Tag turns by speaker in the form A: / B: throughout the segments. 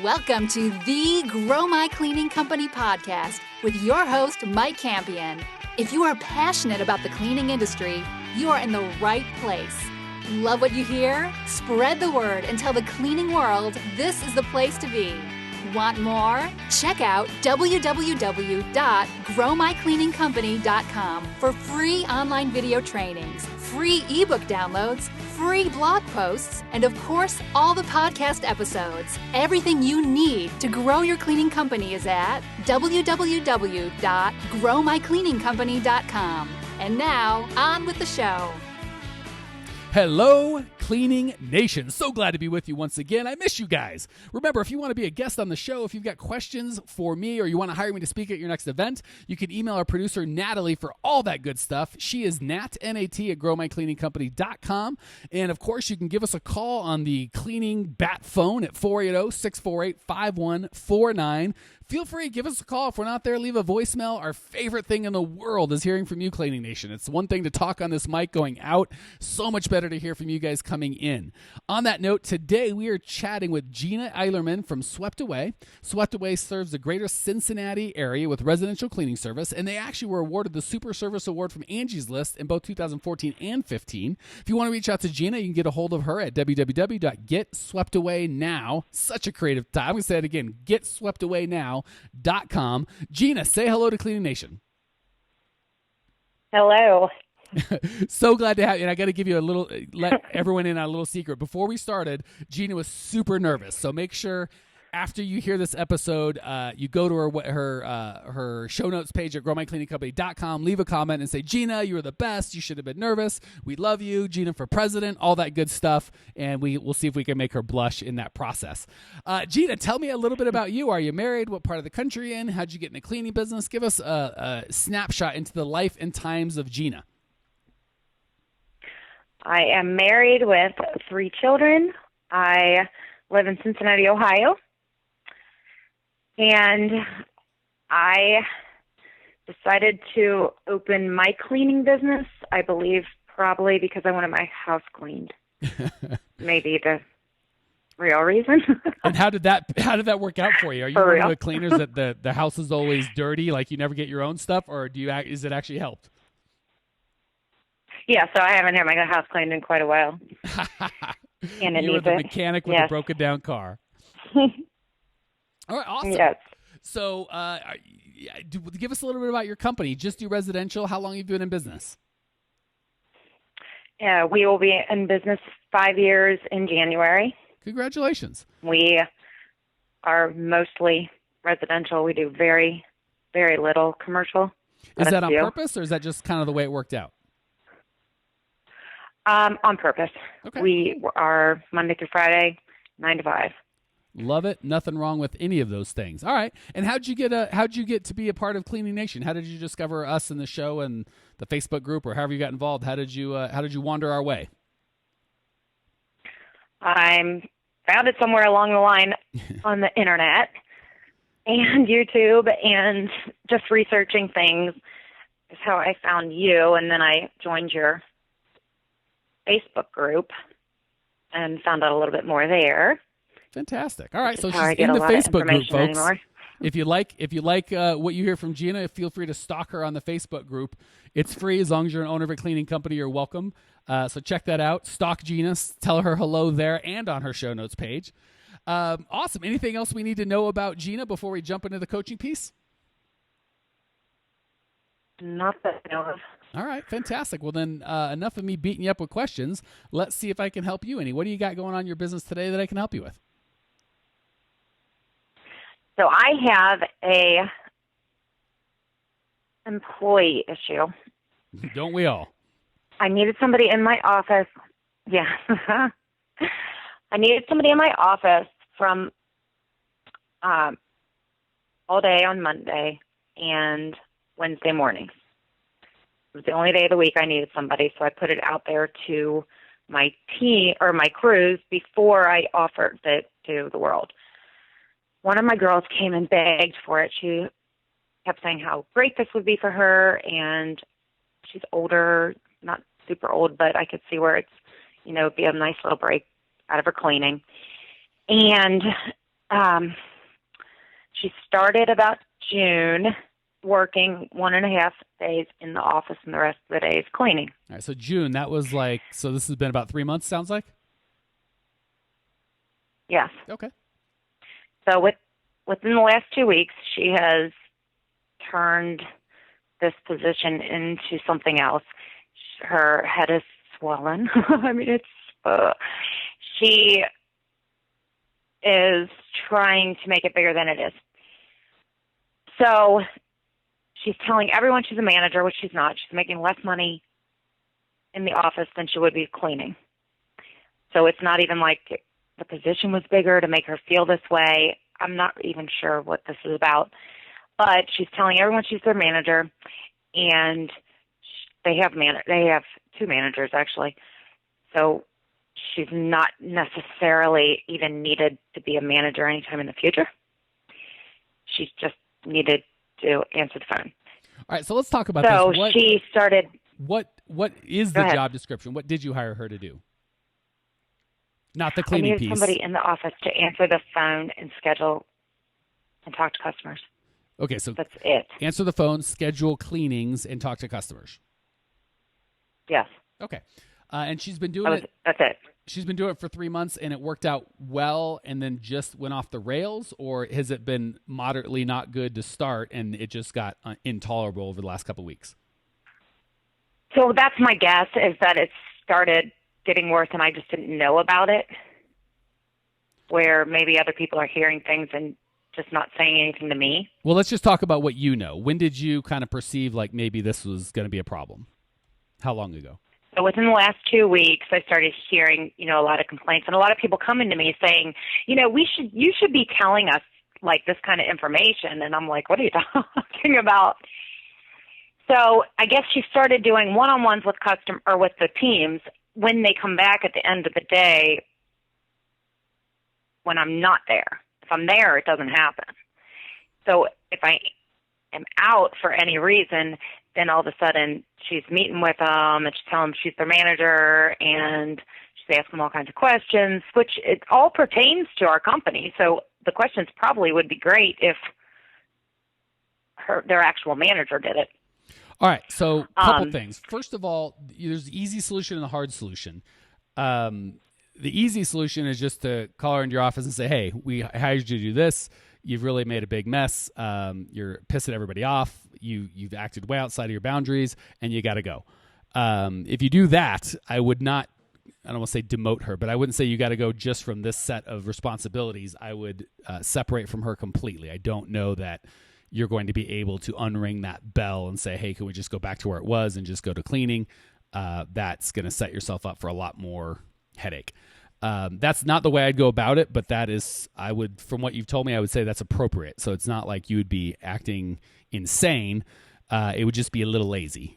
A: Welcome to the Grow My Cleaning Company podcast with your host, Mike Campion. If you are passionate about the cleaning industry, you are in the right place. Love what you hear? Spread the word and tell the cleaning world this is the place to be. Want more? Check out www.growmycleaningcompany.com for free online video trainings, free ebook downloads, free blog posts, and of course, all the podcast episodes. Everything you need to grow your cleaning company is at www.growmycleaningcompany.com. And now, on with the show.
B: Hello, Cleaning Nation. So glad to be with you once again. I miss you guys. Remember, if you want to be a guest on the show, if you've got questions for me or you want to hire me to speak at your next event, you can email our producer, Natalie, for all that good stuff. She is Nat, N-A-T, at growmycleaningcompany.com. And, of course, you can give us a call on the cleaning bat phone at 480-648-5149. Feel free, give us a call. If we're not there, leave a voicemail. Our favorite thing in the world is hearing from you, Cleaning Nation. It's one thing to talk on this mic going out, so much better to hear from you guys coming in. On that note, today we are chatting with Gina Eilerman from Swept Away. Swept Away serves the greater Cincinnati area with residential cleaning service, and they actually were awarded the Super Service Award from Angie's List in both 2014 and 15. If you want to reach out to Gina, you can get a hold of her at www.getsweptawaynow. Such a creative time. I'm going to say it again, getsweptawaynow.com. Gina, say hello to Cleaning Nation.
C: Hello.
B: So glad to have you. And I got to give you let everyone in on a little secret. Before we started, Gina was super nervous. So make sure after you hear this episode, you go to her show notes page at growmycleaningcompany.com, leave a comment and say, Gina, you were the best. You should have been nervous. We love you. Gina for president, all that good stuff. And we'll see if we can make her blush in that process. Gina, tell me a little bit about you. Are you married? What part of the country are you in? How'd you get in the cleaning business? Give us a snapshot into the life and times of Gina.
C: I am married with 3 children. I live in Cincinnati, Ohio. And I decided to open my cleaning business, I believe probably because I wanted my house cleaned. Maybe the real reason.
B: And how did that work out for you? Are you one of the cleaners that the house is always dirty, like you never get your own stuff, or is it actually helped?
C: Yeah, so I haven't had my house cleaned in quite a while. And
B: you were the mechanic with the broken down car. All right, awesome.
C: Yes.
B: So give us a little bit about your company. Just do residential. How long have you been in business?
C: We will be in business 5 years in January.
B: Congratulations.
C: We are mostly residential. We do very, very little commercial.
B: Is that on purpose, or is that just kind of the way it worked out?
C: On purpose.
B: Okay.
C: We are Monday through Friday, 9 to 5.
B: Love it. Nothing wrong with any of those things. All right. And how'd you get to be a part of Cleaning Nation? How did you discover us in the show and the Facebook group, or however you got involved? How did you wander our way? I
C: found it somewhere along the line on the internet and YouTube, and just researching things is how I found you, and then I joined your Facebook group and found out a little bit more there.
B: Fantastic. All right, so she's in the Facebook group, folks. Anymore. If you like what you hear from Gina, feel free to stalk her on the Facebook group. It's free as long as you're an owner of a cleaning company. You're welcome. So check that out. Stalk Gina. Tell her hello there and on her show notes page. Awesome. Anything else we need to know about Gina before we jump into the coaching piece?
C: Not that I know of.
B: All right, fantastic. Well, then enough of me beating you up with questions. Let's see if I can help you any. What do you got going on in your business today that I can help you with?
C: So I have a employee issue.
B: Don't we all?
C: I needed somebody in my office. Yeah. I needed somebody in my office from all day on Monday and Wednesday mornings. It was the only day of the week I needed somebody, so I put it out there to my team or my crews before I offered it to the world. One of my girls came and begged for it. She kept saying how great this would be for her, and she's older, not super old, but I could see where it's, it'd be a nice little break out of her cleaning. And She started about June, working 1.5 days in the office and the rest of the days cleaning.
B: All right, so June, that was like, so this has been about 3 months, sounds like?
C: Yes.
B: Okay.
C: So within the last 2 weeks, she has turned this position into something else. Her head is swollen. I mean, she is trying to make it bigger than it is. So she's telling everyone she's a manager, which she's not. She's making less money in the office than she would be cleaning. So it's not even like the position was bigger to make her feel this way. I'm not even sure what this is about. But she's telling everyone she's their manager, and they have two managers, actually. So she's not necessarily even needed to be a manager anytime in the future. She's just needed to answer the phone.
B: All right, so let's talk about
C: this.
B: So
C: she started.
B: What is the job description? What did you hire her to do? Not the cleaning piece.
C: Somebody in the office to answer the phone and schedule and talk to customers.
B: Okay, so
C: that's it.
B: Answer the phone, schedule cleanings, and talk to customers.
C: Yes.
B: Okay, and she's been doing it.
C: That's it.
B: She's been doing it for 3 months, and it worked out well, and then just went off the rails, or has it been moderately not good to start, and it just got intolerable over the last couple of weeks?
C: So that's my guess, is that it started getting worse, and I just didn't know about it, where maybe other people are hearing things and just not saying anything to me.
B: Well, let's just talk about what you know. When did you kind of perceive like maybe this was going to be a problem? How long ago?
C: So within the last 2 weeks, I started hearing, a lot of complaints, and a lot of people coming to me saying, you should be telling us like this kind of information. And I'm like, what are you talking about? So I guess she started doing one-on-ones with with the teams when they come back at the end of the day when I'm not there. If I'm there, it doesn't happen. So if I am out for any reason, then all of a sudden she's meeting with them and she's telling them she's their manager and she's asking them all kinds of questions, which it all pertains to our company. So the questions probably would be great if their actual manager did it.
B: All right, so a couple things. First of all, there's the easy solution and the hard solution. The easy solution is just to call her into your office and say, hey, we hired you to do this. You've really made a big mess. You're pissing everybody off. You've acted way outside of your boundaries, and you got to go. If you do that, I don't want to say demote her, but I wouldn't say you got to go just from this set of responsibilities. I would separate from her completely. I don't know that you're going to be able to unring that bell and say, hey, can we just go back to where it was and just go to cleaning? That's going to set yourself up for a lot more headache. That's not the way I'd go about it, but from what you've told me, I would say that's appropriate. So it's not like you would be acting insane. It would just be a little lazy.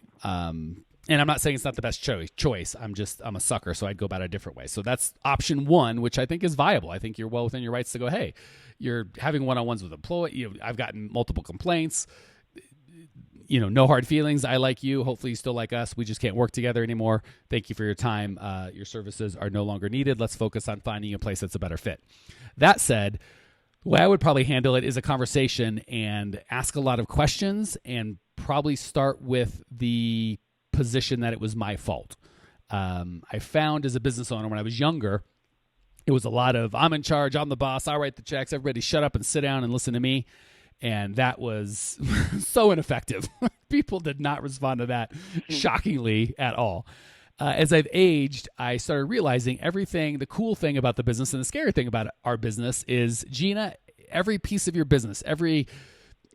B: And I'm not saying it's not the best choice. I'm a sucker, so I'd go about it a different way. So that's option one, which I think is viable. I think you're well within your rights to go, hey, you're having one-on-ones with employees. I've gotten multiple complaints. No hard feelings. I like you. Hopefully you still like us. We just can't work together anymore. Thank you for your time. Your services are no longer needed. Let's focus on finding a place that's a better fit. That said, the way I would probably handle it is a conversation and ask a lot of questions and probably start with the position that it was my fault. I found as a business owner when I was younger, it was a lot of, I'm in charge, I'm the boss, I write the checks, everybody shut up and sit down and listen to me. And that was so ineffective. People did not respond to that shockingly at all. As I've aged, I started realizing the cool thing about the business and the scary thing about our business is, Gina, every piece of your business, every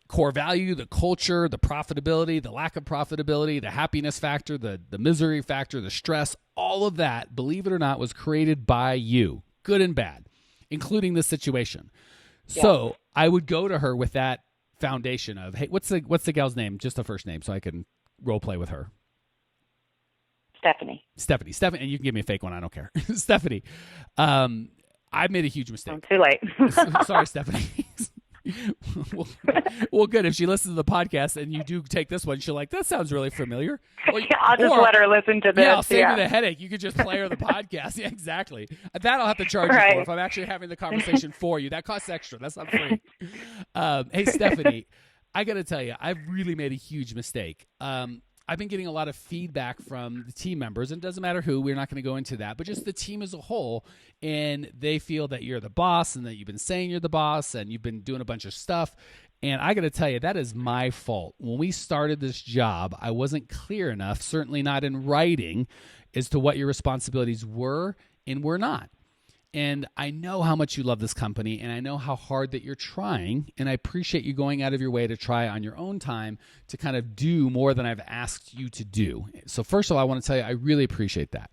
B: core value, the culture, the profitability, the lack of profitability, the happiness factor, the misery factor, the stress, all of that, believe it or not, was created by you, good and bad, including this situation. Yeah. So I would go to her with that foundation of, hey, what's the gal's name? Just the first name so I can role play with her.
C: Stephanie,
B: and you can give me a fake one. I don't care. Stephanie, I've made a huge mistake.
C: Too late.
B: Sorry, Stephanie. well, good. If she listens to the podcast and you do take this one, she'll like, that sounds really familiar. Well,
C: I'll just let her listen to this.
B: Yeah, I'll save you the headache. You could just play her the podcast. Yeah, exactly. That I'll have to charge you for if I'm actually having the conversation for you. That costs extra. That's not free. Hey, Stephanie, I got to tell you, I've really made a huge mistake. I've been getting a lot of feedback from the team members, and it doesn't matter who, we're not going to go into that, but just the team as a whole, and they feel that you're the boss and that you've been saying you're the boss and you've been doing a bunch of stuff. And I got to tell you, that is my fault. When we started this job, I wasn't clear enough, certainly not in writing, as to what your responsibilities were and were not. And I know how much you love this company, and I know how hard that you're trying, and I appreciate you going out of your way to try on your own time to kind of do more than I've asked you to do. So first of all, I want to tell you, I really appreciate that.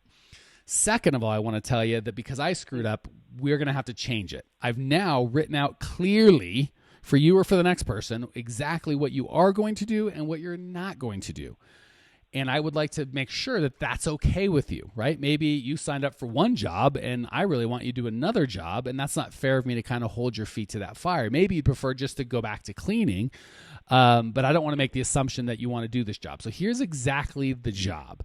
B: Second of all, I want to tell you that because I screwed up, we're going to have to change it. I've now written out clearly for you or for the next person exactly what you are going to do and what you're not going to do. And I would like to make sure that that's okay with you, right? Maybe you signed up for one job and I really want you to do another job, and that's not fair of me to kind of hold your feet to that fire. Maybe you prefer just to go back to cleaning, but I don't want to make the assumption that you want to do this job. So here's exactly the job.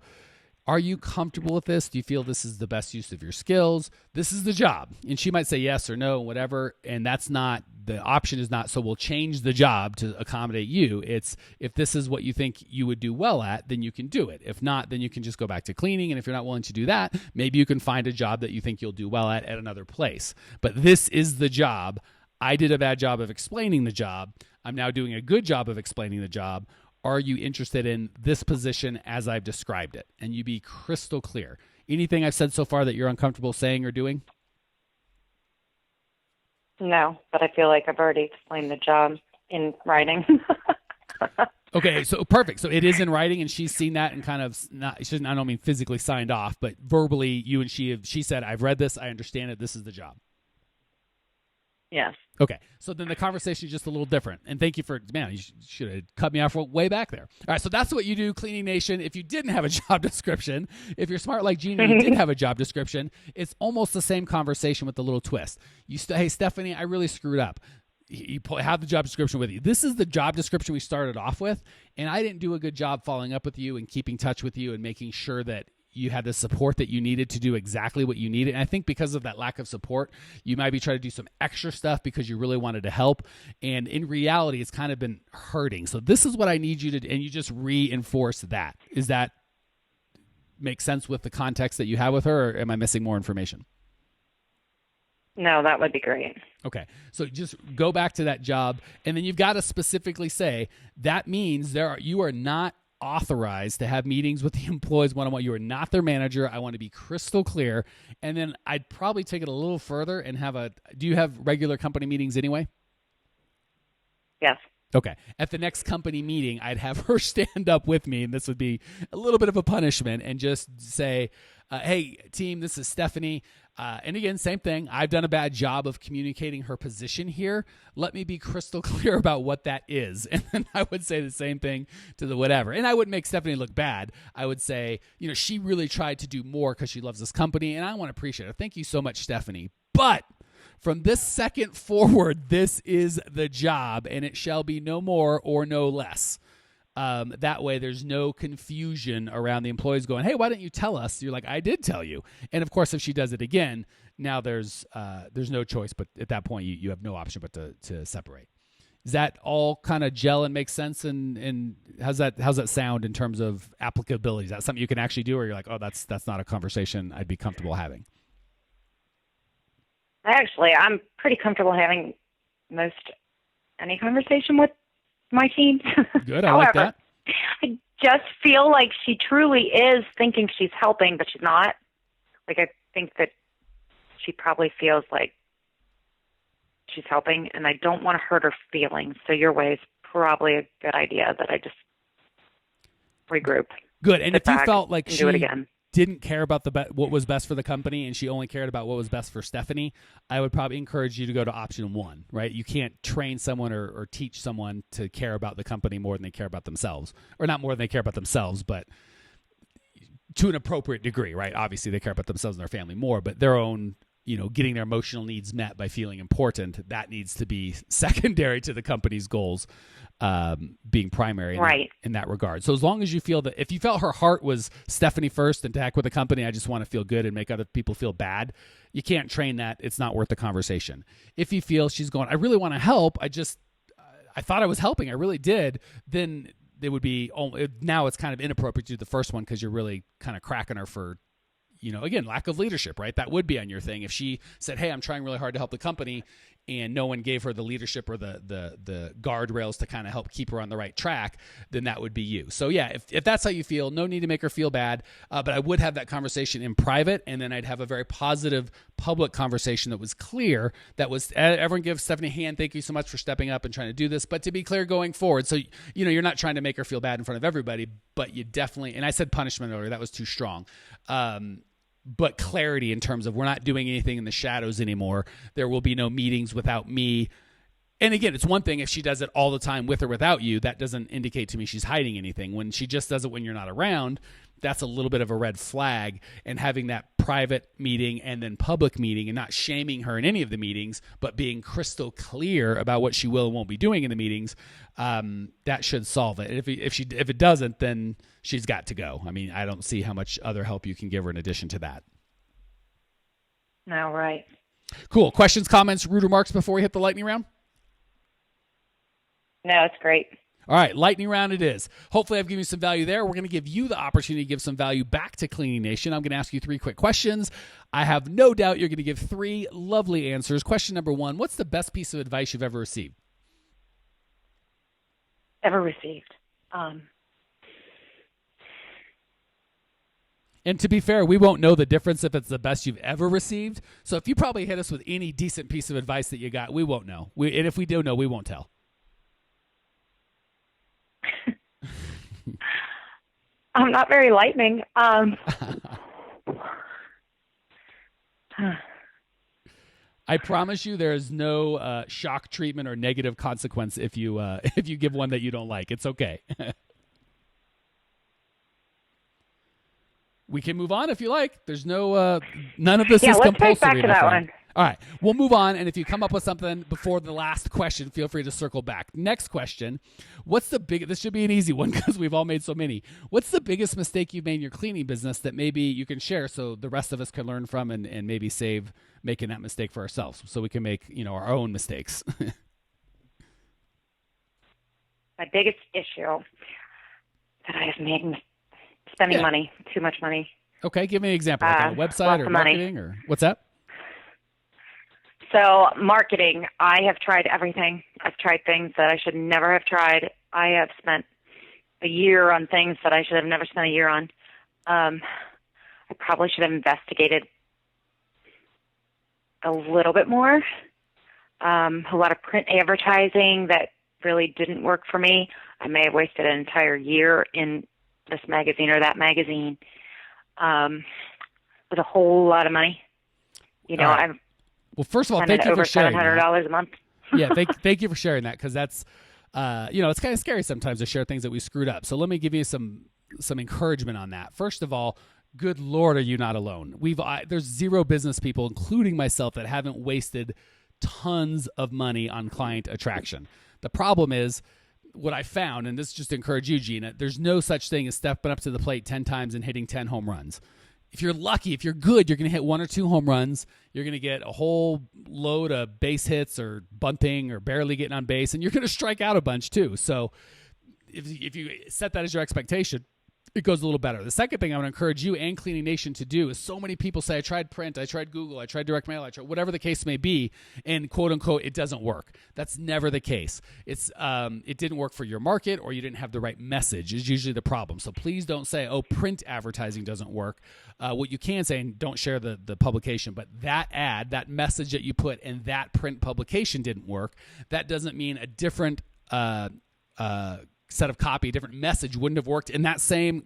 B: Are you comfortable with this? Do you feel this is the best use of your skills? This is the job. And she might say yes or no, whatever. And that's not, the option is not, so we'll change the job to accommodate you. It's, if this is what you think you would do well at, then you can do it. If not, then you can just go back to cleaning. And if you're not willing to do that, maybe you can find a job that you think you'll do well at another place. But this is the job. I did a bad job of explaining the job. I'm now doing a good job of explaining the job. Are you interested in this position as I've described it? And you be crystal clear. Anything I've said so far that you're uncomfortable saying or doing?
C: No, but I feel like I've already explained the job in writing.
B: Okay, so perfect. So it is in writing, and she's seen that and kind of not, I don't mean physically signed off, but verbally you and she said, I've read this, I understand it, this is the job.
C: Yes.
B: Okay, so then the conversation is just a little different. And thank you for, man, you should have cut me off way back there. All right, so that's what you do, Cleaning Nation. If you didn't have a job description, if you're smart like Gina, you did have a job description, it's almost the same conversation with a little twist. Hey, Stephanie, I really screwed up. You have the job description with you. This is the job description we started off with, and I didn't do a good job following up with you and keeping touch with you and making sure that you had the support that you needed to do exactly what you needed. And I think because of that lack of support, you might be trying to do some extra stuff because you really wanted to help. And in reality, it's kind of been hurting. So this is what I need you to do. And you just reinforce that. Is that make sense with the context that you have with her, or am I missing more information?
C: No, that would be great.
B: Okay. So just go back to that job. And then you've got to specifically say, that means you are not authorized to have meetings with the employees one-on-one. You are not their manager. I want to be crystal clear. And then I'd probably take it a little further and do you have regular company meetings anyway?
C: Yes.
B: Okay. At the next company meeting, I'd have her stand up with me, and this would be a little bit of a punishment, and just say, hey, team, this is Stephanie. And again, same thing. I've done a bad job of communicating her position here. Let me be crystal clear about what that is. And then I would say the same thing to the whatever. And I wouldn't make Stephanie look bad. I would say, she really tried to do more because she loves this company, and I want to appreciate it. Thank you so much, Stephanie. But from this second forward, this is the job, and it shall be no more or no less. That way there's no confusion around the employees going, hey, why didn't you tell us? You're like, I did tell you. And of course, if she does it again, now there's no choice, but at that point you have no option but to separate. Does that all kind of gel and make sense? And how's that sound in terms of applicability? Is that something you can actually do, or you're like, oh, that's not a conversation I'd be comfortable having?
C: Actually, I'm pretty comfortable having most any conversation with my team.
B: Good, I like that.
C: I just feel like she truly is thinking she's helping, but she's not. Like, I think that she probably feels like she's helping, and I don't want to hurt her feelings. So your way is probably a good idea, that I just regroup.
B: Good, and if you felt like she
C: do it again.
B: Didn't care about what was best for the company, and she only cared about what was best for Stephanie, I would probably encourage you to go to option one, right? You can't train someone or teach someone to care about the company more than they care about themselves, or not more than they care about themselves, but to an appropriate degree, right? Obviously they care about themselves and their family more, but their own getting their emotional needs met by feeling important. That needs to be secondary to the company's goals, being primary in that regard. So as long as you feel that, if you felt her heart was Stephanie first and to heck with the company, I just want to feel good and make other people feel bad, you can't train that. It's not worth the conversation. If you feel she's going, I really want to help, I thought I was helping, I really did, then it would be, now it's kind of inappropriate to do the first one because you're really kind of cracking her for, again, lack of leadership, right? That would be on your thing. If she said, hey, I'm trying really hard to help the company, and no one gave her the leadership or the guardrails to kind of help keep her on the right track, then that would be you. So yeah, if that's how you feel, no need to make her feel bad, but I would have that conversation in private, and then I'd have a very positive public conversation that was clear, that was, everyone give Stephanie a hand, thank you so much for stepping up and trying to do this, but to be clear going forward. So, you're not trying to make her feel bad in front of everybody, but you definitely, and I said punishment earlier, that was too strong. But clarity in terms of, we're not doing anything in the shadows anymore. There will be no meetings without me. And again, it's one thing if she does it all the time with or without you. That doesn't indicate to me she's hiding anything. When she just does it when you're not around, that's a little bit of a red flag. And having that private meeting and then public meeting, and not shaming her in any of the meetings, but being crystal clear about what she will and won't be doing in the meetings, that should solve it. And if it doesn't, then she's got to go. I mean, I don't see how much other help you can give her in addition to that.
C: No, right.
B: Cool. Questions, comments, rude remarks before we hit the lightning round?
C: No, it's great.
B: All right, lightning round it is. Hopefully I've given you some value there. We're going to give you the opportunity to give some value back to Cleaning Nation. I'm going to ask you 3 quick questions. I have no doubt you're going to give 3 lovely answers. Question number 1, what's the best piece of advice you've ever received?
C: Ever received?
B: And to be fair, we won't know the difference if it's the best you've ever received. So if you probably hit us with any decent piece of advice that you got, we won't know. And if we do know, we won't tell.
C: I'm not very lightning.
B: I promise you, there is no shock treatment or negative consequence if you give one that you don't like. It's okay. We can move on if you like. There's no none of this is compulsory.
C: Yeah, let's take back to that one.
B: All right, we'll move on, and if you come up with something before the last question, feel free to circle back. Next question, this should be an easy one because we've all made so many. What's the biggest mistake you've made in your cleaning business that maybe you can share so the rest of us can learn from and maybe save making that mistake for ourselves so we can make, our own mistakes?
C: My biggest issue that I have made, spending money, too much money.
B: Okay, give me an example. Like on a website or marketing or what's that?
C: So marketing, I have tried everything. I've tried things that I should never have tried. I have spent a year on things that I should have never spent a year on. I probably should have investigated a little bit more. A lot of print advertising that really didn't work for me. I may have wasted an entire year in this magazine or that magazine with a whole lot of money. I'm
B: well, first of all, thank you for sharing.
C: $700 a month.
B: Yeah, thank you for sharing that because that's, it's kind of scary sometimes to share things that we screwed up. So let me give you some encouragement on that. First of all, good Lord, are you not alone? There's 0 business people, including myself, that haven't wasted tons of money on client attraction. The problem is what I found, and this just to encourage you, Gina, there's no such thing as stepping up to the plate 10 times and hitting 10 home runs. If you're lucky, if you're good, you're going to hit 1 or 2 home runs. You're going to get a whole load of base hits or bunting or barely getting on base, and you're going to strike out a bunch too. So if you set that as your expectation, it goes a little better. The second thing I want to encourage you and Cleaning Nation to do is so many people say, I tried print, I tried Google, I tried direct mail, I tried whatever the case may be, and quote unquote, it doesn't work. That's never the case. It didn't work for your market or you didn't have the right message is usually the problem. So please don't say, oh, print advertising doesn't work. What you can say, and don't share the publication, but that ad, that message that you put in that print publication didn't work. That doesn't mean a different set of copy, a different message wouldn't have worked in that same,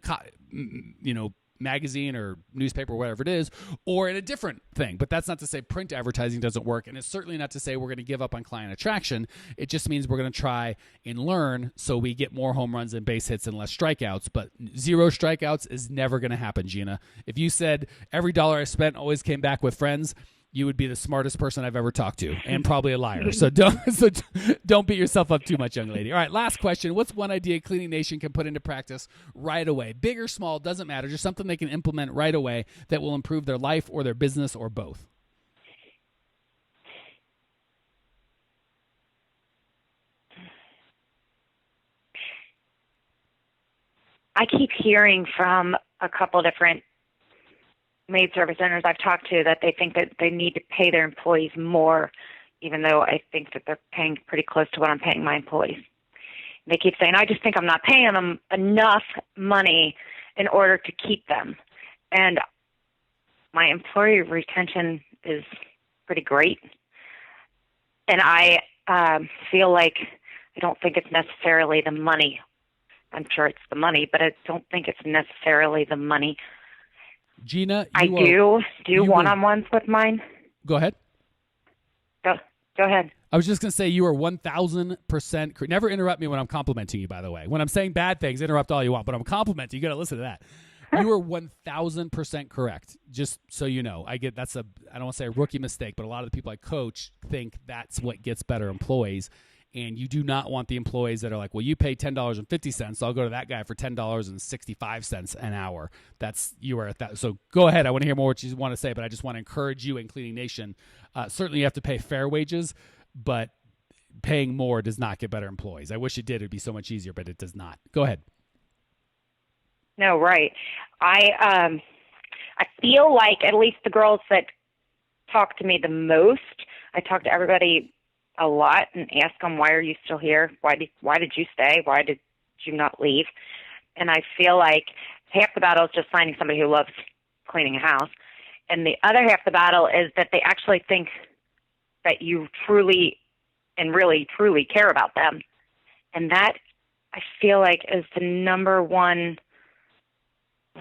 B: magazine or newspaper, or whatever it is, or in a different thing. But that's not to say print advertising doesn't work. And it's certainly not to say we're going to give up on client attraction. It just means we're going to try and learn so we get more home runs and base hits and less strikeouts. But 0 strikeouts is never going to happen, Gina. If you said every dollar I spent always came back with friends, you would be the smartest person I've ever talked to, and probably a liar. So don't beat yourself up too much, young lady. All right, last question. What's one idea Cleaning Nation can put into practice right away? Big or small, doesn't matter. Just something they can implement right away that will improve their life or their business or both.
C: I keep hearing from a couple different maid service owners I've talked to that they think that they need to pay their employees more, even though I think that they're paying pretty close to what I'm paying my employees. They keep saying, I just think I'm not paying them enough money in order to keep them. And my employee retention is pretty great. And I feel like I don't think it's necessarily the money. I'm sure it's the money, but I don't think it's necessarily the money.
B: Gina,
C: I do one-on-ones with mine.
B: Go ahead.
C: Go ahead.
B: I was just going to say you are 1,000%. Never interrupt me when I'm complimenting you, by the way. When I'm saying bad things, interrupt all you want, but I'm complimenting you. You got to listen to that. You are 1,000% correct. Just so you know, I don't want to say a rookie mistake, but a lot of the people I coach think that's what gets better employees. And you do not want the employees that are like, well, you pay $10.50, so I'll go to that guy for $10.65 an hour. You are at that. So go ahead. I want to hear more what you want to say, but I just want to encourage you in Cleaning Nation. Certainly you have to pay fair wages, but paying more does not get better employees. I wish it did. It'd be so much easier, but it does not. Go ahead.
C: No, right. I feel like at least the girls that talk to me the most, I talk to everybody a lot and ask them, why are you still here? Why did you stay? Why did you not leave? And I feel like half the battle is just finding somebody who loves cleaning a house. And the other half of the battle is that they actually think that you truly and really, truly care about them. And that, I feel like, is the number one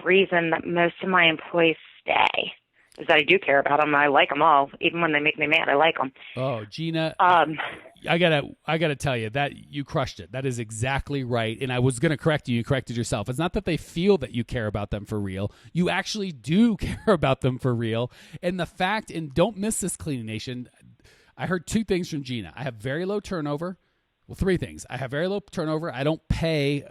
C: reason that most of my employees stay. Is that I do care about them. I like them all, even when they make me mad. I like them.
B: Oh, Gina, I gotta tell you that you crushed it. That is exactly right. And I was gonna correct you. You corrected yourself. It's not that they feel that you care about them for real. You actually do care about them for real. And the fact, and don't miss this, Cleaning Nation. I heard two things from Gina. I have very low turnover. Well, three things. I have very low turnover. I don't pay,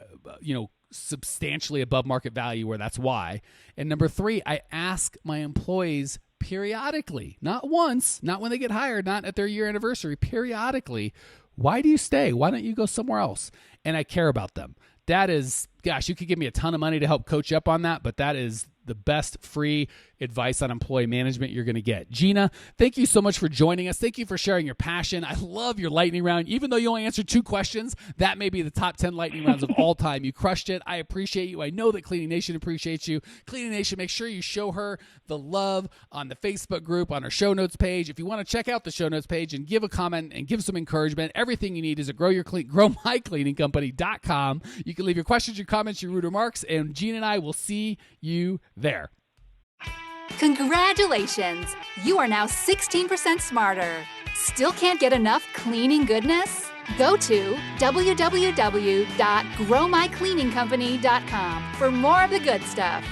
B: substantially above market value, where that's why. And number three, I ask my employees periodically, not once, not when they get hired, not at their year anniversary, periodically, why do you stay? Why don't you go somewhere else? And I care about them. That is, gosh, you could give me a ton of money to help coach you up on that, but that is the best free advice on employee management you're going to get. Gina, thank you so much for joining us. Thank you for sharing your passion. I love your lightning round. Even though you only answered 2 questions, that may be the top 10 lightning rounds of all time. You crushed it. I appreciate you. I know that Cleaning Nation appreciates you. Cleaning Nation, make sure you show her the love on the Facebook group, on our show notes page. If you want to check out the show notes page and give a comment and give some encouragement, everything you need is at growmycleaningcompany.com. You can leave your questions, your comments, your rude remarks, and Gina and I will see you there.
A: Congratulations! You are now 16% smarter. Still can't get enough cleaning goodness? Go to www.growmycleaningcompany.com for more of the good stuff.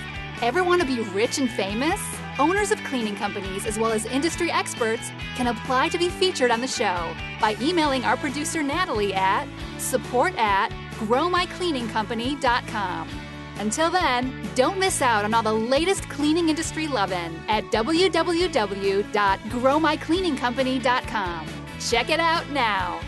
A: Ever want to be rich and famous? Owners of cleaning companies, as well as industry experts, can apply to be featured on the show by emailing our producer Natalie at support@growmycleaningcompany.com. Until then, don't miss out on all the latest cleaning industry lovin' at www.growmycleaningcompany.com. Check it out now.